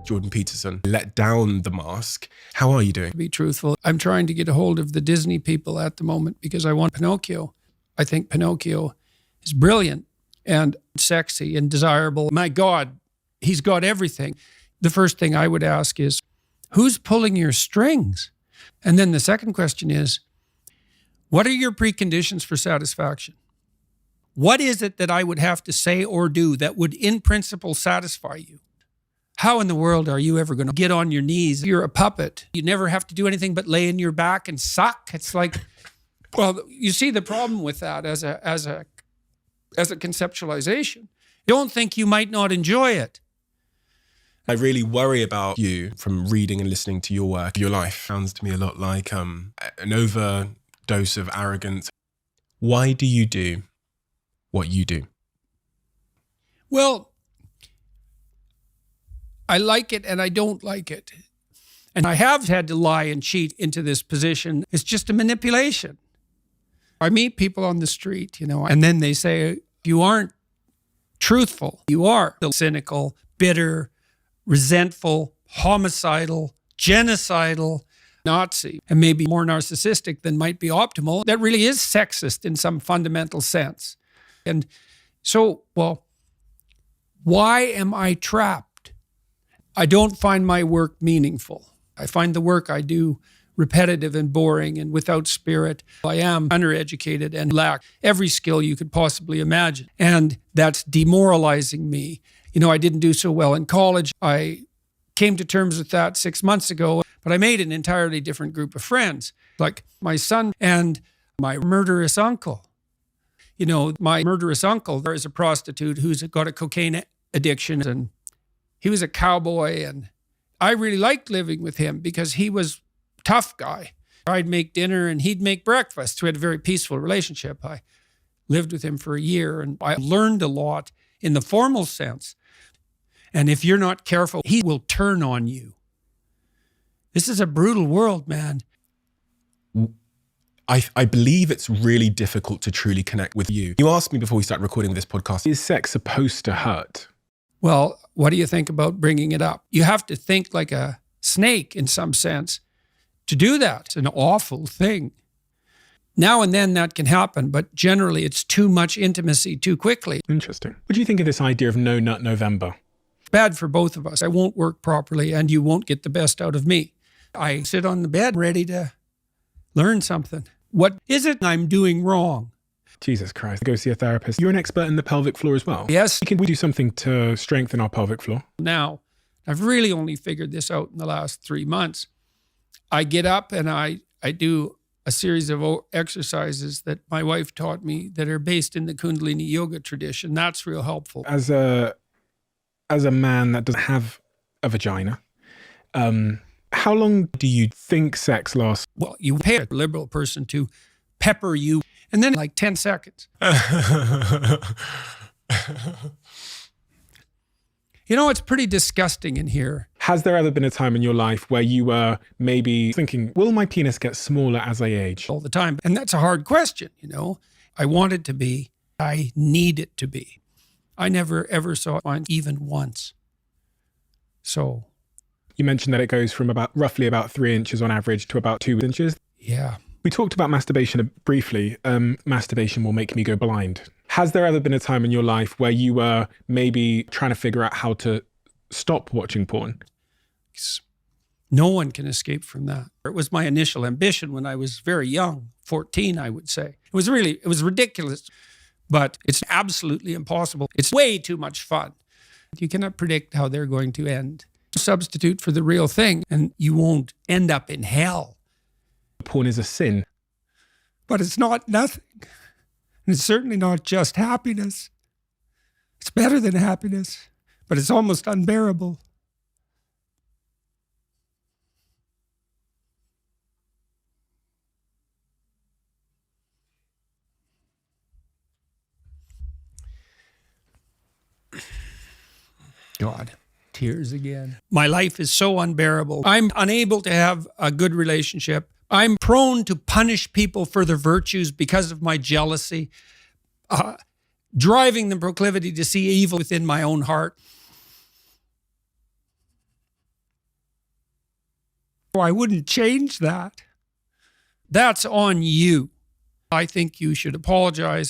Jordan Peterson, let down the mask. How are you doing? To be truthful, I'm trying to get a hold of the Disney people at the moment because I want Pinocchio. I think Pinocchio is brilliant and sexy and desirable. My God, he's got everything. The first thing I would ask is, who's pulling your strings? And then the second question is, what are your preconditions for satisfaction? What is it that I would have to say or do that would in principle satisfy you? How in the world are you ever going to get on your knees? You're a puppet. You never have to do anything but lay on your back and suck. It's like, well, you see the problem with that as a conceptualization. Don't think you might not enjoy it. I really worry about you from reading and listening to your work. Your life sounds to me a lot like an overdose of arrogance. Why do you do what you do? Well, I like it and I don't like it. And I have had to lie and cheat into this position. It's just a manipulation. I meet people on the street, and then they say, you aren't truthful. You are cynical, bitter, resentful, homicidal, genocidal, Nazi, and maybe more narcissistic than might be optimal. That really is sexist in some fundamental sense. And so, well, why am I trapped? I don't find my work meaningful. I find the work I do repetitive and boring and without spirit. I am undereducated and lack every skill you could possibly imagine. And that's demoralizing me. I didn't do so well in college. I came to terms with that 6 months ago, but I made an entirely different group of friends, like my son and my murderous uncle. My murderous uncle, there is a prostitute who's got a cocaine addiction, and he was a cowboy, and I really liked living with him because he was a tough guy. I'd make dinner and he'd make breakfast. We had a very peaceful relationship. I lived with him for a year, and I learned a lot in the formal sense. And if you're not careful, he will turn on you. This is a brutal world, man. I believe it's really difficult to truly connect with you. You asked me before we started recording this podcast, is sex supposed to hurt? Well, what do you think about bringing it up? You have to think like a snake in some sense to do that. It's an awful thing. Now and then that can happen, but generally it's too much intimacy too quickly. Interesting. What do you think of this idea of No Nut November? Bad for both of us. I won't work properly and you won't get the best out of me. I sit on the bed ready to learn something. What is it I'm doing wrong? Jesus Christ. Go see a therapist. You're an expert in the pelvic floor as well. Yes. Can we do something to strengthen our pelvic floor? Now, I've really only figured this out in the last 3 months. I get up and I do a series of exercises that my wife taught me that are based in the Kundalini yoga tradition. That's real helpful. As a man that doesn't have a vagina, how long do you think sex lasts? Well, you pay a liberal person to pepper you, and then like 10 seconds. It's pretty disgusting in here. Has there ever been a time in your life where you were maybe thinking, will my penis get smaller as I age? All the time. And that's a hard question, I want it to be. I need it to be. I never, ever saw mine even once. So. You mentioned that it goes from roughly about 3 inches on average to about 2 inches. Yeah. We talked about masturbation briefly. Masturbation will make me go blind. Has there ever been a time in your life where you were maybe trying to figure out how to stop watching porn? No one can escape from that. It was my initial ambition when I was very young, 14, I would say. It was ridiculous, but it's absolutely impossible. It's way too much fun. You cannot predict how they're going to end. Substitute for the real thing, and you won't end up in hell. Porn is a sin. But it's not nothing. And it's certainly not just happiness. It's better than happiness, but it's almost unbearable. God. Tears again. My life is so unbearable. I'm unable to have a good relationship. I'm prone to punish people for their virtues because of my jealousy, driving the proclivity to see evil within my own heart. I wouldn't change that. That's on you. I think you should apologize